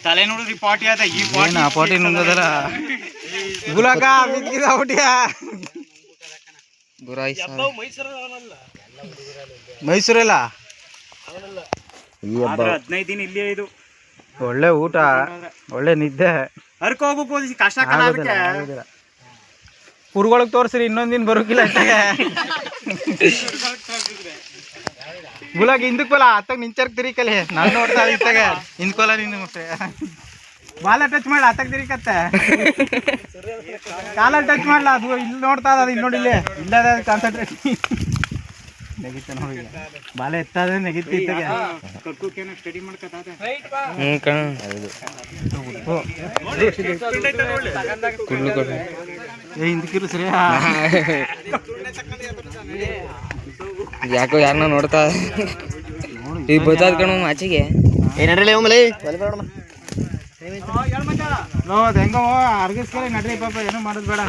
ತಲೆ ನೋಡಿದ್ರಿ ಪಾಟಿ ಅದ ಈ ಪಾಟಿ ನುಂಗದಲ್ಲ ಗುಲಾಕ ಬಿದ್ದಿದ್ಯಾ ಮೈಸೂರಲ್ಲ 15 ದಿನ ಇಲ್ಲಿ ಇದು ಒಳ್ಳೆ ಊಟ ಒಳ್ಳೆ ನಿದ್ದೆ ಹರ್ಕ ಹೋಗ್ಬೇಕು ಕಷ್ಟ ಕುರುಗಳಿಗೆ ತೋರ್ಸ್ರಿ ಇನ್ನೊಂದಿನ ಬರೋಕಿಲ್ಲ ಗುಲಾಗ ಹಿಂದಕ್ಕೋಲ ಅತ್ತಾಗ ನಿಂಚರ್ಕ್ ತಿರಿಕಲಿ ನಾನು ನೋಡ್ತಾ ಇತ್ತಾಗ ಹಿಂದ್ಕೋಲ ನಿಂದ ಬಾಲ ಟಚ್ ಮಾಡ್ಲ ಅತ್ತಾಗ ತಿರಿಕತ್ತೆ ಕಾಲ ಟಚ್ ಮಾಡ್ಲ ಅದು ಇಲ್ಲಿ ನೋಡ್ತಾ ಅದು ಇಲ್ಲಿ ನೋಡಿಲ್ಲ ಇಲ್ಲದ ಕಾನ್ಸಂಟ್ರೇಟ್ ನೆಗಿತ ನೋಡಿ ಬಾಲ ಎತ್ತದ ನೆಗಿತ ಇತ್ತಾಗ ಸ್ಟಡಿ ಮಾಡ್ಕತ್ತ ಹಿಂದಕ್ಕಿರು ಸರಿ ಯಾಕೋ ಯಾರನ್ನ ನೋಡ್ತಾ ಈಗ ಬತ್ತಾದ ಕಣ ಆಚೆಗೆ ಏನ್ರಿ ಹೆಂಗ ಅರ್ಗಿಸ್ಕೊಳ್ಳಿ ನಡ್ರಿ ಪಾಪ ಏನೋ ಮಾಡೋದು ಬೇಡ.